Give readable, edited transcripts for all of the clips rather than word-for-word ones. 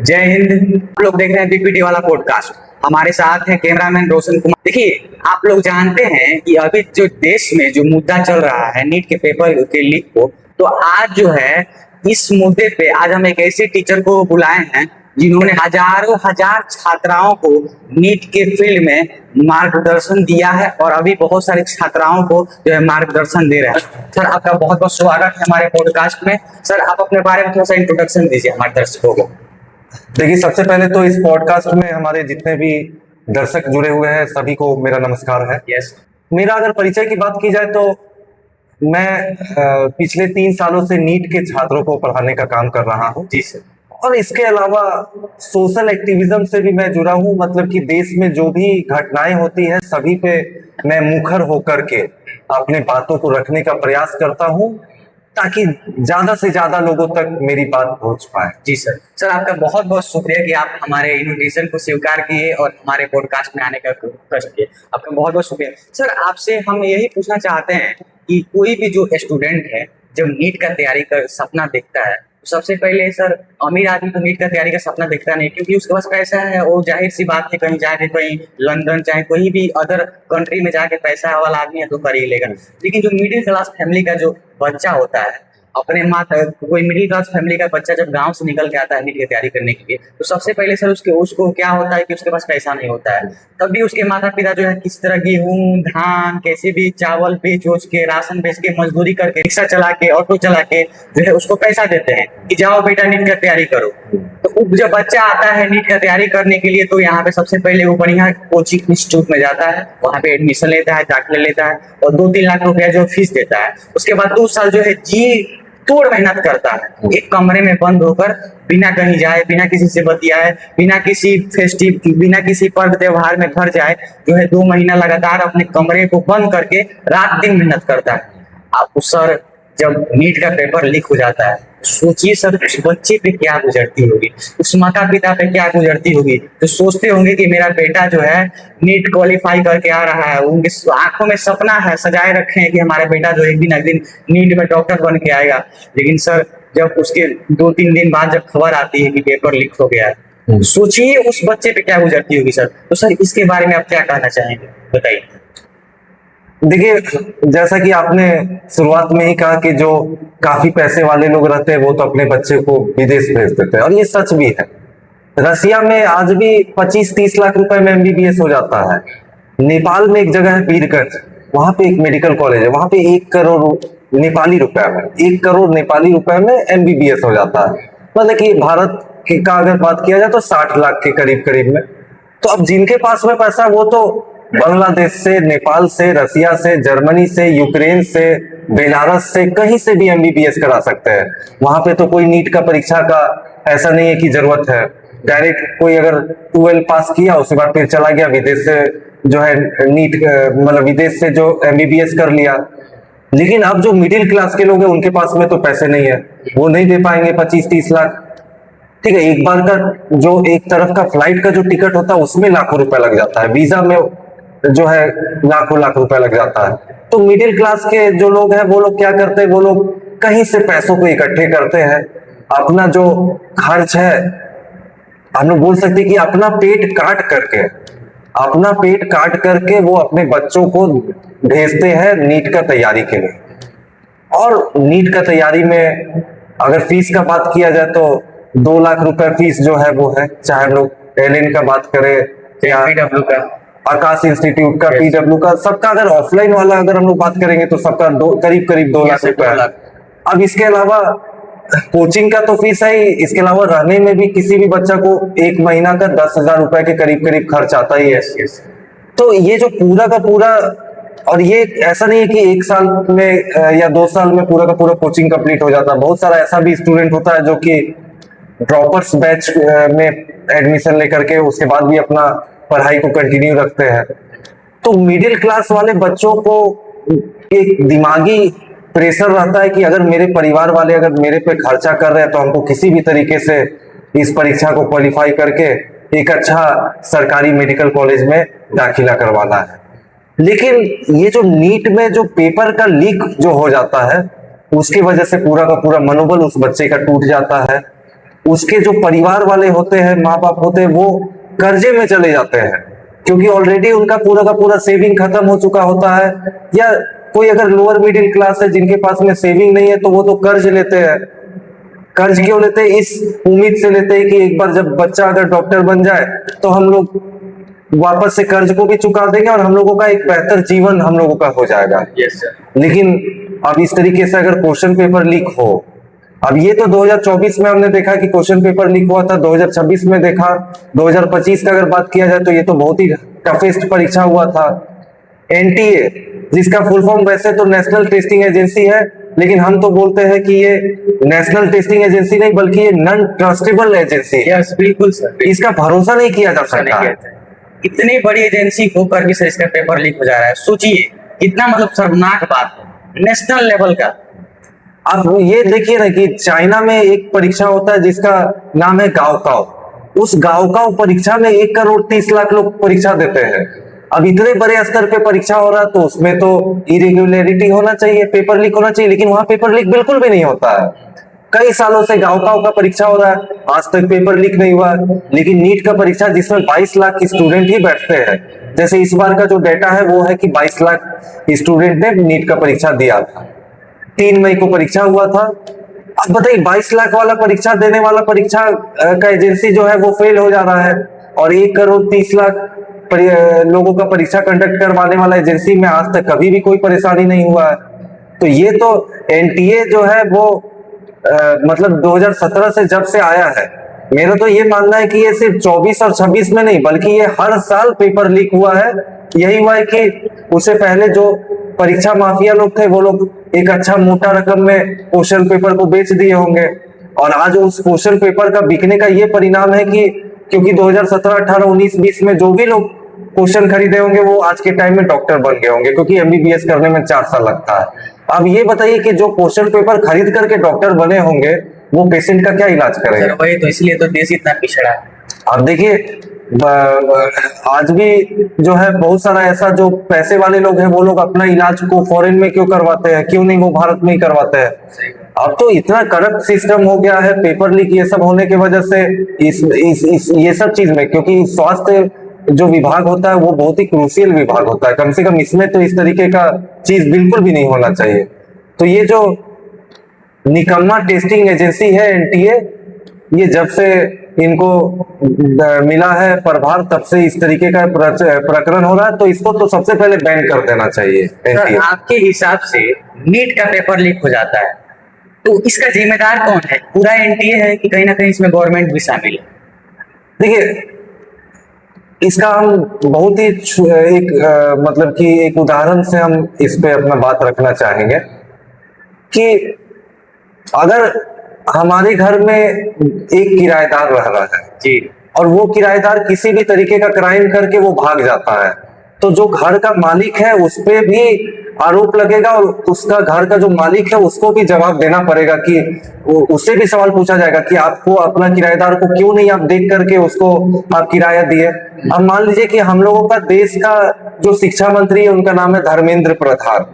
जय हिंद। आप लोग देख रहे हैं बीपीटी वाला पॉडकास्ट। हमारे साथ हैं कैमरामैन रोशन कुमार। देखिए, आप लोग जानते हैं कि अभी जो देश में जो मुद्दा चल रहा है नीट के पेपर के लीक को, तो आज जो है इस मुद्दे पे आज हम एक ऐसे टीचर को बुलाए हैं जिन्होंने हजारों हजार छात्राओं को नीट के फील्ड में मार्गदर्शन दिया है और अभी बहुत सारी छात्राओं को जो है मार्गदर्शन दे रहे हैं। सर, आपका बहुत बहुत स्वागत है हमारे पॉडकास्ट में। सर, आप अपने बारे में थोड़ा सा इंट्रोडक्शन दीजिए हमारे दर्शकों को। देखिए, सबसे पहले तो इस पॉडकास्ट में हमारे जितने भी दर्शक जुड़े हुए हैं सभी को मेरा नमस्कार है। यस। मेरा अगर परिचय की बात की जाए तो मैं पिछले 3 सालों से नीट के छात्रों को पढ़ाने का काम कर रहा हूँ। जी सर। और इसके अलावा सोशल एक्टिविज्म से भी मैं जुड़ा हूँ, मतलब कि देश में जो भी घटनाएं होती है सभी पे मैं मुखर होकर के अपने बातों को रखने का प्रयास करता हूँ ताकि ज्यादा से ज्यादा लोगों तक मेरी बात पहुंच पाए। जी सर। सर, आपका बहुत बहुत शुक्रिया कि आप हमारे इन्विटेशन को स्वीकार किए और हमारे पॉडकास्ट में आने का कष्ट किए। आपका बहुत बहुत शुक्रिया। सर, आपसे हम यही पूछना चाहते हैं कि कोई भी जो स्टूडेंट है जब नीट का तैयारी कर सपना देखता है, तो सबसे पहले सर अमीर आदमी तो नीट का तैयारी का सपना देखता नहीं, क्योंकि उसके पास पैसा है। वो जाहिर सी बात है, कहीं जाके कहीं लंदन चाहे कोई भी अदर कंट्री में जाके पैसा वाला आदमी है तो कर ही लेगा। लेकिन जो मिडिल क्लास फैमिली का जो बच्चा होता है, अपने कोई मिडिल क्लास फैमिली का बच्चा जब गांव से निकल के आता है नीट की तैयारी करने के लिए, तो सबसे पहले सर उसको क्या होता है कि उसके पास पैसा नहीं होता है। तब भी उसके माता पिता जो है किस तरह गेहूं धान कैसे भी चावल बेच के राशन बेच के मजदूरी करके रिक्शा चला के ऑटो चला के जो है उसको पैसा देते हैं कि जाओ बेटा नीट का तैयारी करो। तो जब बच्चा आता है नीट का तैयारी करने के लिए, तो यहाँ पे सबसे पहले वो बढ़िया कोचिंग इंस्टीट्यूट में जाता है, वहाँ पे एडमिशन लेता है, दाखिला लेता है और 2-3 लाख रुपया जो फीस देता है। उसके बाद 2 साल जो है जी तोड़ मेहनत करता है, एक कमरे में बंद होकर बिना कहीं जाए, बिना किसी से बतियाए, बिना किसी बिना किसी पर्व त्योहार में घर जाए, जो है 2 महीना लगातार अपने कमरे को बंद करके रात दिन मेहनत करता है। आप सर जब नीट का पेपर लीक हो जाता है, सोचिए सर उस बच्चे पे क्या गुजरती होगी, उस माता पिता पे क्या गुजरती होगी। तो सोचते होंगे कि मेरा बेटा जो है नीट क्वालिफाई करके आ रहा है, उनके आंखों में सपना है, सजाए रखे हैं कि हमारा बेटा जो एक दिन नीट में डॉक्टर बन के आएगा। लेकिन सर जब उसके 2-3 दिन बाद जब खबर आती है कि पेपर लीक हो गया है, सोचिए उस बच्चे पे क्या गुजरती होगी सर। तो सर इसके बारे में आप क्या कहना चाहेंगे, बताइए। देखिए, जैसा कि आपने शुरुआत में ही कहा कि जो काफी पैसे वाले लोग रहते हैं वो तो अपने बच्चे को विदेश भेज देते हैं, और ये सच भी है। रसिया में आज भी 25-30 लाख रुपए में एमबीबीएस हो जाता है। नेपाल में एक जगह है पीरगंज, वहां पे एक मेडिकल कॉलेज है, वहां पे 1 करोड़ नेपाली रुपए में 1 करोड़ नेपाली रुपए में एमबीबीएस हो जाता है। मतलब कि भारत का अगर बात किया जाए तो 60 लाख के करीब करीब में। तो अब जिनके पास में पैसा है वो तो बांग्लादेश से, नेपाल से, रसिया से, जर्मनी से, यूक्रेन से, बेलारस से, कहीं से भी एमबीबीएस करा सकते हैं। वहां पे तो कोई नीट का परीक्षा का ऐसा नहीं है कि जरूरत है। डायरेक्ट कोई अगर 12 पास किया उसके बाद फिर चला गया विदेश से, जो है नीट मतलब विदेश से जो एमबीबीएस कर लिया। लेकिन अब जो मिडिल क्लास के लोग हैं उनके पास में तो पैसे नहीं है, वो नहीं दे पाएंगे 25-30 लाख। ठीक है, एक बार का जो एक तरफ का फ्लाइट का जो टिकट होता है उसमें लाखों रुपए लग जाता है, वीजा में जो है लाखों लाख रुपए लग जाता है। तो मिडिल क्लास के जो लोग हैं वो लोग क्या करते हैं, वो लोग कहीं से पैसों को इकट्ठे करते हैं। अपना जो खर्च है, हम लोग बोल सकते हैं कि अपना पेट काट करके वो अपने बच्चों को भेजते हैं नीट का तैयारी के लिए। और नीट का तैयारी में अगर फीस का बात किया जाए तो 2 लाख रुपए फीस जो है वो है, चाहे हम लोग एलएन का बात करें या पीडब्ल्यू का, आकाश इंस्टीट्यूट का, पीडब्ल्यू का, सबका अगर ऑफलाइन वाला अगर हम लोग बात करेंगे तो सबका करीब करीब 2 लाख रुपए है। अब इसके अलावा कोचिंग का तो फीस है ही, इसके अलावा रहने में भी किसी भी बच्चा को 1 महीना का 10,000 रुपए के करीब करीब खर्च आता ही है। तो ये जो पूरा का पूरा, और ये ऐसा नहीं है कि 1 साल में या 2 साल में पूरा का पूरा कोचिंग कंप्लीट हो जाता है। बहुत सारा ऐसा भी स्टूडेंट होता है जो कि ड्रॉपर्स बैच में एडमिशन लेकर के उसके बाद भी अपना पढ़ाई को कंटिन्यू रखते हैं। तो मिडिल क्लास वाले बच्चों को एक दिमागी प्रेशर रहता है कि अगर मेरे परिवार वाले अगर मेरे पे खर्चा कर रहे हैं तो हमको किसी भी तरीके से इस परीक्षा को क्वालिफाई करके एक अच्छा सरकारी मेडिकल कॉलेज में दाखिला करवाना है। लेकिन ये जो नीट में जो पेपर का लीक जो हो जाता है उसकी वजह से पूरा का पूरा मनोबल उस बच्चे का टूट जाता है। उसके जो परिवार वाले होते हैं, माँ बाप होते हैं, वो कर्जे में चले जाते हैं, क्योंकि ऑलरेडी उनका पूरा का पूरा सेविंग खत्म हो चुका होता है। या कोई अगर लोअर मिडिल क्लास है जिनके पास में सेविंग नहीं है, तो वो तो कर्ज लेते हैं। कर्ज क्यों लेते हैं? इस उम्मीद से लेते हैं कि एक बार जब बच्चा अगर डॉक्टर बन जाए तो हम लोग वापस से कर्ज को भी चुका देंगे और हम लोगों का एक बेहतर जीवन हम लोगों का हो जाएगा। Yes sir. लेकिन अब इस तरीके से अगर क्वेश्चन पेपर लीक हो, अब ये तो 2024 में हमने देखा कि क्वेश्चन पेपर लीक हुआ था, 2026 में देखा, 2025 का अगर बात किया जाए तो ये तो बहुत ही टफेस्ट परीक्षा हुआ था। एनटीए, जिसका फुल फॉर्म वैसे तो नेशनल टेस्टिंग एजेंसी है, लेकिन हम तो बोलते हैं कि ये नेशनल टेस्टिंग एजेंसी नहीं बल्कि ये नॉन ट्रस्टेबल एजेंसी है। यस बिल्कुल सर। इसका भरोसा नहीं किया जा सकता है। इतनी बड़ी एजेंसी होकर भी सर इसका पेपर लीक हो जा रहा है, सोचिए कितना मतलब शर्मनाक बात है, नेशनल लेवल का। अब ये देखिए ना कि चाइना में एक परीक्षा होता है जिसका नाम है गाओकाओ। उस गाओकाओ परीक्षा में 1,30,00,000 लोग परीक्षा देते हैं। अब इतने बड़े स्तर पे परीक्षा हो रहा है तो उसमें तो इरेगुलरिटी होना चाहिए, पेपर लीक होना चाहिए, लेकिन वहां पेपर लीक बिल्कुल भी नहीं होता है। कई सालों से गाओकाओ का परीक्षा हो रहा है, आज तक पेपर लीक नहीं हुआ। लेकिन नीट का परीक्षा जिसमें 22 लाख स्टूडेंट ही बैठते हैं, जैसे इस बार का जो डेटा है वो है कि 22 लाख स्टूडेंट ने नीट का परीक्षा दिया था। 3 मई को परीक्षा हुआ था। अब बताइए 22 लाख वाला परीक्षा देने वाला परीक्षा का एजेंसी जो है वो फेल हो जा रहा है, और 1,30,00,000 लोगों का परीक्षा कंडक्ट करवाने वाला एजेंसी में आज तक कभी भी कोई परेशानी नहीं हुआ है। तो ये तो एनटीए जो है वो मतलब 2017 से जब से आया है, मेरा तो ये मानना है कि ये सिर्फ 24 और 26 में नहीं बल्कि ये हर साल पेपर लीक हुआ है। यही हुआ है कि उससे पहले जो परीक्षा माफिया लोग थे वो लोग एक अच्छा मोटा रकम में क्वेश्चन पेपर को बेच दिए होंगे, और आज उस क्वेश्चन पेपर का बिकने का ये परिणाम है कि क्योंकि 2017, 18, 19, 20 में जो भी लोग क्वेश्चन खरीदे होंगे वो आज के टाइम में डॉक्टर बन गए होंगे, क्योंकि एमबीबीएस करने में 4 साल लगता है। अब ये बताइए कि जो क्वेश्चन पेपर खरीद करके डॉक्टर बने होंगे वो पेशेंट का क्या इलाज करेगा? सर वही तो, इसलिए तो देश इतना पिछड़ा है। अब देखिए आज भी जो है बहुत सारा ऐसा जो पैसे वाले लोग हैं वो लोग अपना इलाज को फॉरेन में क्यों करवाते हैं, क्यों नहीं वो भारत में ही करवाते हैं? अब तो इतना करप्ट सिस्टम हो गया है पेपर लीक ये सब होने की वजह से इस ये सब चीज में, क्योंकि स्वास्थ्य जो विभाग होता है वो बहुत ही क्रूशियल विभाग होता है, कम से कम इसमें तो इस तरीके का चीज बिल्कुल भी नहीं होना चाहिए। तो ये जो निकम्मा टेस्टिंग एजेंसी है एनटीए, ये जब से इनको मिला है प्रभार तब से इस तरीके का प्रकरण हो रहा है, तो इसको तो सबसे पहले बैन कर देना चाहिए। सर आपके हिसाब से नीट का पेपर लीक हो जाता है तो इसका जिम्मेदार कौन है? पूरा एनटीए है कि कहीं ना कहीं इसमें गवर्नमेंट भी शामिल है? देखिए इसका हम बहुत ही मतलब कि एक उदाहरण से हम इस पे अपना बात रखना चाहेंगे कि अगर हमारे घर में एक किराएदार रह रहा है जी, और वो किराएदार किसी भी तरीके का क्राइम करके वो भाग जाता है, तो जो घर का मालिक है उस पे भी आरोप लगेगा और उसका घर का जो मालिक है उसको भी जवाब देना पड़ेगा कि उससे भी सवाल पूछा जाएगा कि आपको अपना किराएदार को क्यों नहीं आप देख करके उसको आप किराया दिए। अब मान लीजिए कि हम लोगों का देश का जो शिक्षा मंत्री है उनका नाम है धर्मेंद्र प्रधान।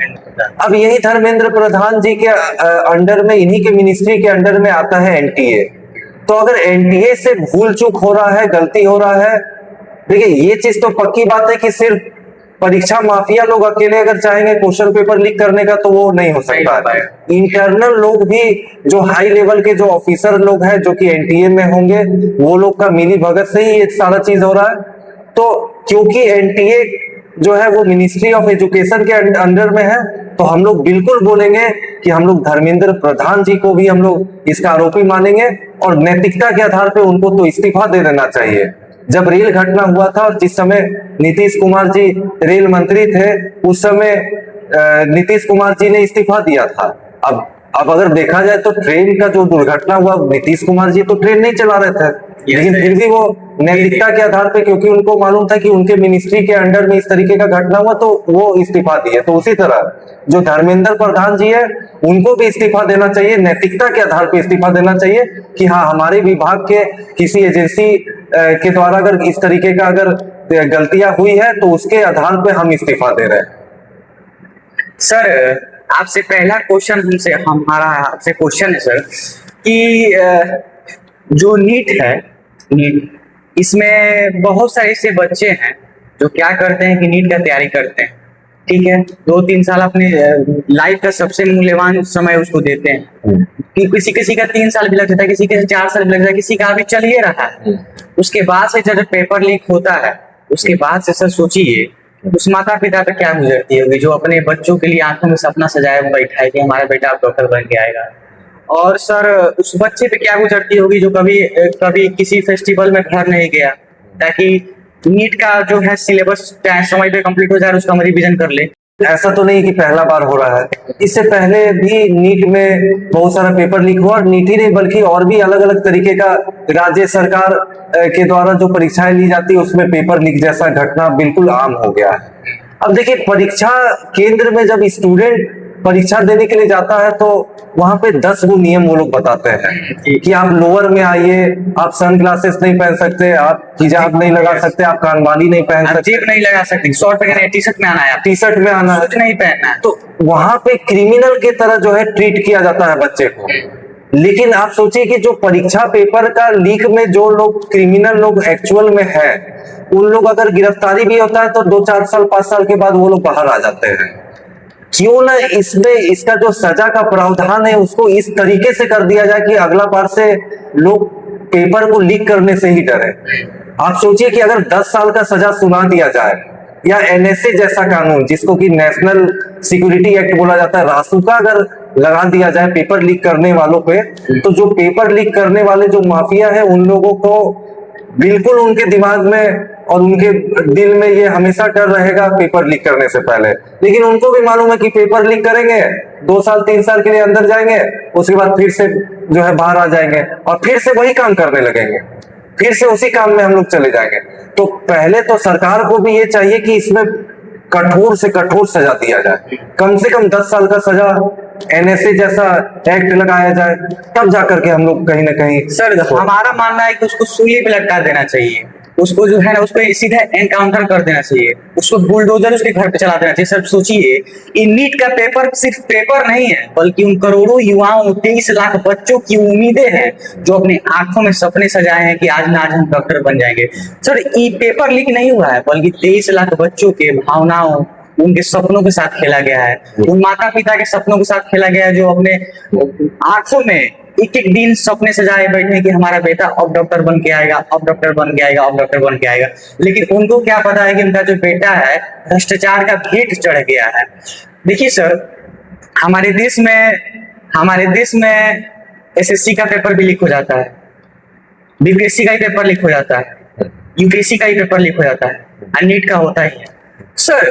अब यही धर्मेंद्र प्रधान जी के अंडर में, इन्हीं के मिनिस्ट्री के अंडर में आता है एनटीए। तो अगर एनटीए से भूल चूक हो रहा है, गलती हो रहा है, देखिए ये चीज तो पक्की बात है कि सिर्फ परीक्षा माफिया लोग अकेले अगर चाहेंगे क्वेश्चन पेपर लीक करने का तो वो नहीं हो सकता है। इंटरनल लोग भी जो हाई लेवल के जो ऑफिसर लोग हैं जो कि एनटीए में होंगे वो लोग का मिली भगत से ही ये सारा चीज हो रहा है। तो क्योंकि एनटीए जो है वो मिनिस्ट्री ऑफ एजुकेशन के अंडर में है, तो हम लोग बिल्कुल बोलेंगे कि हम लोग धर्मेंद्र प्रधान जी को भी हम लोग इसका आरोपी मानेंगे और नैतिकता के आधार पे उनको तो इस्तीफा दे देना चाहिए। जब रेल घटना हुआ था और जिस समय नीतीश कुमार जी रेल मंत्री थे उस समय नीतीश कुमार जी ने इस्तीफा दिया था। अब अगर देखा जाए तो ट्रेन का जो दुर्घटना हुआ नीतीश कुमार जी तो ट्रेन नहीं चला रहे थे, लेकिन फिर भी वो नैतिकता के आधार पे, क्योंकि उनको मालूम था कि उनके मिनिस्ट्री के अंडर में इस तरीके का घटना हुआ तो वो इस्तीफा दिए। तो उसी तरह जो धर्मेंद्र प्रधान जी है उनको भी इस्तीफा देना चाहिए, नैतिकता के आधार पे इस्तीफा देना चाहिए कि हाँ हमारे विभाग के किसी एजेंसी के द्वारा अगर इस तरीके का अगर गलतियां हुई है तो उसके आधार पे हम इस्तीफा दे रहे हैं। सर आपसे पहला क्वेश्चन हमारा आपसे क्वेश्चन है सर कि जो नीट है, नीट, इसमें बहुत सारे ऐसे बच्चे हैं जो क्या करते हैं कि नीट का तैयारी करते हैं, ठीक है, 2-3 साल अपने लाइफ का सबसे मूल्यवान समय उसको देते हैं कि किसी किसी का 3 साल भी लग जाता है, किसी का 4 साल भी लग जाता है, किसी का अभी चल ही रहा है। उसके बाद से जब पेपर लीक होता है, उसके बाद से सर सोचिए उस माता पिता पे क्या गुजरती होगी जो अपने बच्चों के लिए आंखों में सपना सजाए बैठा है कि हमारा बेटा अब डॉक्टर बन के आएगा। और सर उस बच्चे पे क्या गुजरती होगी जो कभी कभी किसी फेस्टिवल में घर नहीं गया ताकि नीट का जो है सिलेबस समय पे कंप्लीट हो जाए और उसका हम रिवीजन कर ले। ऐसा तो नहीं कि पहला बार हो रहा है, इससे पहले भी नीट में बहुत सारा पेपर लीक हुआ, और नीट ही नहीं बल्कि और भी अलग अलग तरीके का राज्य सरकार के द्वारा जो परीक्षाएं ली जाती है उसमें पेपर लीक जैसा घटना बिल्कुल आम हो गया है। अब देखिए, परीक्षा केंद्र में जब स्टूडेंट परीक्षा देने के लिए जाता है तो वहां पे 10 वो नियम वो लोग बताते हैं कि आप लोअर में आइए, आप सन ग्लासेस नहीं पहन सकते, आप हिजाब नहीं लगा सकते, आप कानवाली नहीं पहन सकते, जेब नहीं लगा सकते, शॉर्ट पहनना है, टी शर्ट में आना है, टी शर्ट में आना है, कुछ नहीं पहनना है। तो वहां पे क्रिमिनल की तरह जो है ट्रीट किया जाता है बच्चे को। लेकिन आप सोचिए कि जो परीक्षा पेपर का लीक में जो लोग क्रिमिनल लोग एक्चुअल में है, उन लोग अगर गिरफ्तारी भी होता है तो 2-4 साल 5 साल के बाद वो लोग बाहर आ जाते हैं। क्यों ना इसमें इसका जो सजा का प्रावधान है उसको इस तरीके से कर दिया जाए कि अगला बार से लोग पेपर को लीक करने से ही डरे। आप सोचिए कि अगर 10 साल का सजा सुना दिया जाए, या एनएसए जैसा कानून जिसको कि नेशनल सिक्योरिटी एक्ट बोला जाता है, रासुका अगर लगा दिया जाए पेपर लीक करने वालों पे, तो जो पेपर लीक करने वाले जो माफिया है उन लोगों को बिल्कुल उनके दिमाग में और उनके दिल में ये हमेशा डर रहेगा पेपर लीक करने से पहले। लेकिन उनको भी मालूम है कि पेपर लीक करेंगे, 2 साल 3 साल के लिए अंदर जाएंगे, उसके बाद फिर से जो है बाहर आ जाएंगे और फिर से वही काम करने लगेंगे, फिर से उसी काम में हम लोग चले जाएंगे। तो पहले तो सरकार को भी ये चाहिए कि इसमें कठोर से कठोर सजा दिया जाए, कम से कम 10 साल का सजा एनएसए जैसा एक्ट लगाया जाए, तब जाकर के हम लोग कहीं ना कहीं। सर हमारा मानना है कि उसको सूली पे लटका देना चाहिए, उसको जो है ना उसको सीधा एनकाउंटर कर देना चाहिए, उसको बुलडोजर उसके घर पे चला देना चाहिए। सर सोचिए, ये नीट का पेपर सिर्फ पेपर नहीं है बल्कि उन करोड़ों युवाओं 23 लाख बच्चों की उम्मीदें हैं जो अपनी आंखों में सपने सजाए हैं कि आज ना आज हम डॉक्टर बन जाएंगे। सर ये पेपर लीक नहीं हुआ है बल्कि 23 लाख बच्चों के भावनाओं, उनके सपनों के साथ खेला गया है, उन माता पिता के सपनों के साथ खेला गया है जो अपने आंखों में एक एक दिन सपने सजाए बैठे कि हमारा बेटा अब डॉक्टर बन के आएगा, अब डॉक्टर बन के आएगा, अब डॉक्टर बन के आएगा। लेकिन उनको क्या पता है कि उनका जो बेटा है भ्रष्टाचार का भेंट चढ़ गया है। देखिए सर, हमारे देश में एसएससी का पेपर भी लीक हो जाता है, बीपीएससी का ही पेपर लीक हो जाता है, यूपीएससी का ही पेपर लीक हो जाता है, और नीट का होता ही है। सर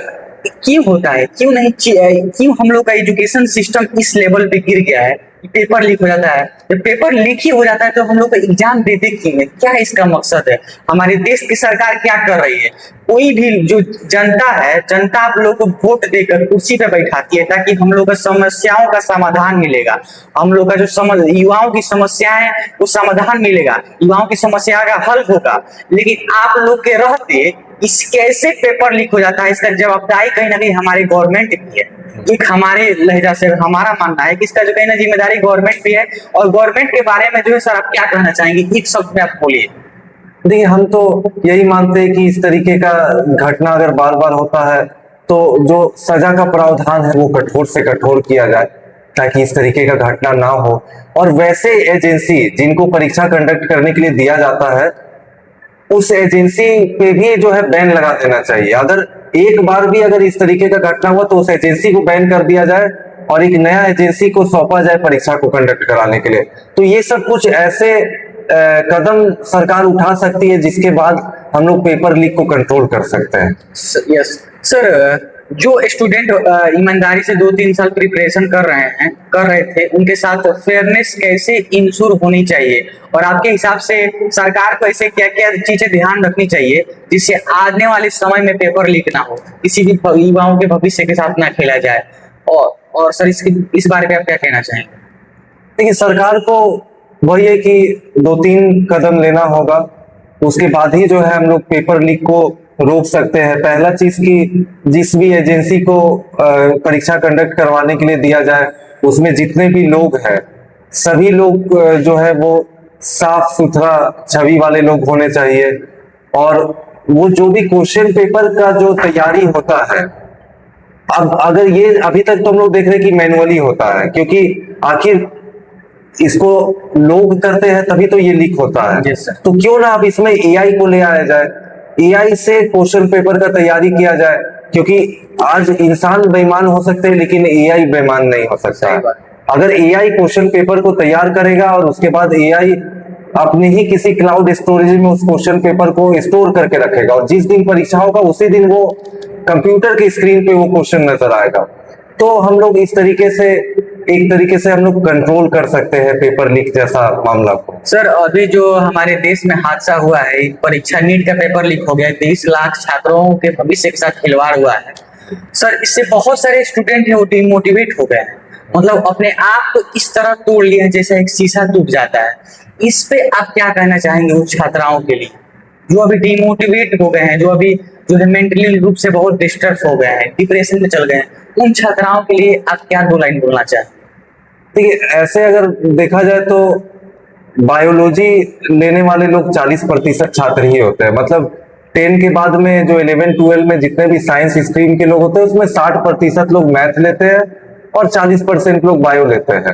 क्यों होता है, क्यों नहीं, क्यों हम लोग का एजुकेशन सिस्टम इस लेवल पे गिर गया है कि पेपर लीक हो जाता है? जब पेपर लीक ही हो जाता है तो हम लोग का एग्जाम देते क्यों है? क्या इसका मकसद है? हमारे देश की सरकार क्या कर रही है? कोई भी जो जनता है, जनता आप लोग को वोट देकर कुर्सी पे बैठाती है ताकि हम लोग का समस्याओं का समाधान मिलेगा, हम लोग का जो युवाओं की समस्याएं वो समाधान मिलेगा, युवाओं की समस्या का हल होगा। लेकिन आप लोग के रहते इस कैसे पेपर लीक हो जाता है, इसका जवाबदारी कहीं ना कहीं हमारे गवर्नमेंट की है। एक हमारे लहजा से हमारा मानना है कि इसका जो कहीं ना जिम्मेदारी गवर्नमेंट की है। और गवर्नमेंट के बारे में जो है सर आप क्या कहना चाहेंगे, एक शब्द में आप बोलिए। देखिए, हम तो यही मानते हैं कि इस तरीके का घटना अगर बार बार होता है तो जो सजा का प्रावधान है वो कठोर से कठोर किया जाए ताकि इस तरीके का घटना ना हो। और वैसे एजेंसी जिनको परीक्षा कंडक्ट करने के लिए दिया जाता है उस एजेंसी पे भी जो है बैन लगा देना चाहिए। अगर एक बार भी अगर इस तरीके का घटना हुआ तो उस एजेंसी को बैन कर दिया जाए और एक नया एजेंसी को सौंपा जाए परीक्षा को कंडक्ट कराने के लिए। तो ये सब कुछ ऐसे कदम सरकार उठा सकती है जिसके बाद हम लोग पेपर लीक को कंट्रोल कर सकते हैं। यस सर, जो स्टूडेंट ईमानदारी से 2-3 साल प्रिपरेशन कर रहे थे उनके साथ फेयरनेस कैसे इंश्योर होनी चाहिए, और आपके हिसाब से सरकार को ऐसे क्या क्या चीजें ध्यान रखनी चाहिए जिससे आने वाले समय में पेपर लीक ना हो, किसी भी युवाओं के भविष्य के साथ ना खेला जाए? और सर इस बारे में आप क्या कहना चाहेंगे? देखिए, सरकार को वही है कि 2-3 कदम लेना होगा, उसके बाद ही जो है हम लोग पेपर लीक को रोक सकते हैं। पहला चीज कि जिस भी एजेंसी को परीक्षा कंडक्ट करवाने के लिए दिया जाए उसमें जितने भी लोग हैं सभी लोग जो है वो साफ सुथरा छवि वाले लोग होने चाहिए। और वो जो भी क्वेश्चन पेपर का जो तैयारी होता है, अब अगर ये अभी तक तो हम लोग देख रहे हैं कि मैनुअली होता है, क्योंकि आखिर इसको लोग करते हैं तभी तो ये लीक होता है। Yes, sir. तो क्यों ना अब इसमें एआई को ले आया जाए, एआई से क्वेश्चन पेपर का तैयारी किया जाए, क्योंकि आज इंसान बेईमान हो सकते हैं लेकिन एआई बेईमान नहीं हो सकता है। अगर एआई क्वेश्चन पेपर को तैयार करेगा और उसके बाद एआई अपने ही किसी क्लाउड स्टोरेज में उस क्वेश्चन पेपर को स्टोर करके रखेगा, और जिस दिन परीक्षा होगा उसी दिन वो कंप्यूटर की स्क्रीन पे वो क्वेश्चन नजर आएगा, तो हम लोग इस तरीके से एक तरीके से हम लोग कंट्रोल कर सकते हैं पेपर लीक जैसा मामला को। सर अभी जो हमारे देश में हादसा हुआ है, एक परीक्षा नीट का पेपर लीक हो गया, 23 लाख छात्रों के भविष्य के साथ खिलवाड़ हुआ है। सर इससे बहुत सारे स्टूडेंट हैं वो डिमोटिवेट हो गए हैं, मतलब अपने आप को इस तरह तोड़ लिया है जैसे एक शीशा टूट जाता है। इस पे आप क्या कहना चाहेंगे उन छात्राओं के लिए जो अभी डिमोटिवेट हो गए हैं, जो अभी जो है मेंटली रूप से बहुत डिस्टर्ब हो गए हैं, डिप्रेशन में चल गए हैं, उन छात्राओं के लिए आप क्या 2 लाइन बोलना चाहेंगे? देखिए, ऐसे अगर देखा जाए तो बायोलॉजी लेने वाले लोग 40% छात्र ही होते हैं। मतलब 10 के बाद में जो 11 12 में जितने भी साइंस स्ट्रीम के लोग होते हैं उसमें 60% लोग मैथ लेते हैं और 40% लोग बायो लेते हैं।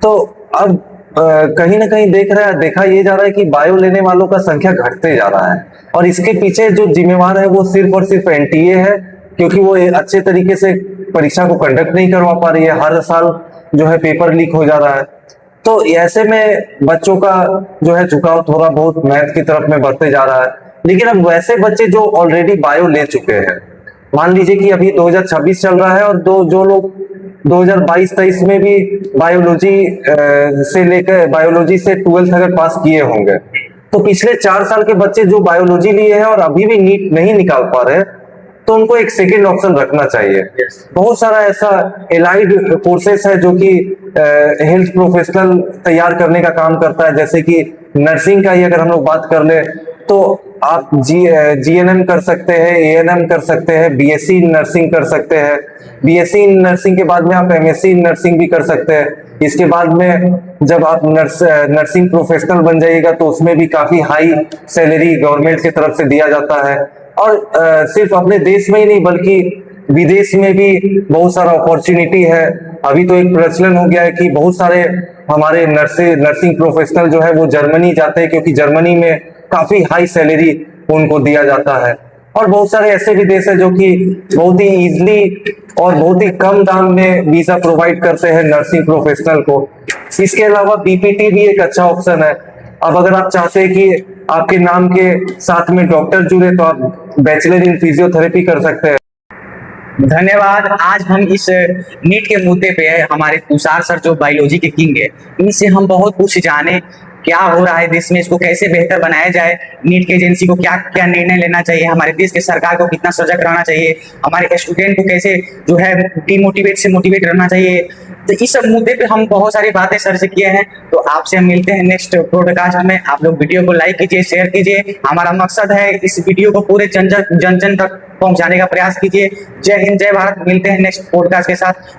तो अब कहीं ना कहीं देखा ये जा रहा है कि बायो लेने वालों का संख्या घटते जा रहा है, और इसके पीछे जो जिम्मेवार है वो सिर्फ और सिर्फ एनटीए है, क्योंकि वो अच्छे तरीके से परीक्षा को कंडक्ट नहीं करवा पा रही है। हर साल जो है पेपर लीक हो जा रहा है। तो ऐसे में बच्चों का जो है झुकाव थोड़ा बहुत मैथ की तरफ में बढ़ते जा रहा है। लेकिन अब वैसे बच्चे जो ऑलरेडी बायो ले चुके हैं, मान लीजिए कि अभी 2026 चल रहा है और जो लोग 2022-23 में भी बायोलॉजी से 12th अगर पास किए होंगे, तो पिछले 4 साल के बच्चे जो बायोलॉजी लिए हैं और अभी भी नीट नहीं निकाल पा रहे, तो उनको एक सेकेंड ऑप्शन रखना चाहिए। बहुत सारा ऐसा एलाइड कोर्सेस है जो कि हेल्थ प्रोफेशनल तैयार करने का काम करता है, जैसे कि नर्सिंग का ही अगर हम लोग बात कर ले तो आप जीएनएम कर सकते हैं, एएनएम कर सकते हैं, बीएससी नर्सिंग कर सकते हैं। बीएससी नर्सिंग के बाद में आप एमएससी नर्सिंग भी कर सकते हैं। इसके बाद में जब आप नर्सिंग प्रोफेशनल बन जाइएगा तो उसमें भी काफी हाई सैलरी गवर्नमेंट की तरफ से दिया जाता है। और सिर्फ अपने देश में ही नहीं बल्कि विदेश में भी बहुत सारा अपॉर्चुनिटी है। अभी तो एक प्रचलन हो गया है कि बहुत सारे हमारे नर्सिंग प्रोफेशनल जो है वो जर्मनी जाते हैं, क्योंकि जर्मनी में काफी हाई सैलरी उनको दिया जाता है। और बहुत सारे ऐसे भी देश है जो कि बहुत ही इजीली और बहुत ही कम दाम में वीजा प्रोवाइड करते हैं नर्सिंग प्रोफेशनल को। इसके अलावा बीपीटी भी एक अच्छा ऑप्शन है। अब अगर आप चाहते हैं कि आपके नाम के साथ में डॉक्टर जुड़े तो आप बैचलर इन फिजियोथेरेपी कर सकते हैं। धन्यवाद। आज हम इस नीट के मुद्दे पे हमारे तुषार सर जो बायोलॉजी के किंग है, इनसे हम बहुत कुछ जाने क्या हो रहा है देश में, इसको कैसे बेहतर बनाया जाए, नीट की एजेंसी को क्या क्या निर्णय लेना चाहिए, हमारे देश के सरकार को कितना सजग रहना चाहिए, हमारे स्टूडेंट को कैसे जो है डिमोटिवेट से मोटिवेट रहना चाहिए। तो इस सब मुद्दे पे हम बहुत सारी बातें सर से किए हैं। तो आपसे हम मिलते हैं नेक्स्ट पॉडकास्ट में। आप लोग वीडियो को लाइक कीजिए, शेयर कीजिए। हमारा मकसद है इस वीडियो को पूरे जन जन तक पहुंचाने का प्रयास कीजिए। जय हिंद, जय भारत। मिलते हैं नेक्स्ट पॉडकास्ट के साथ।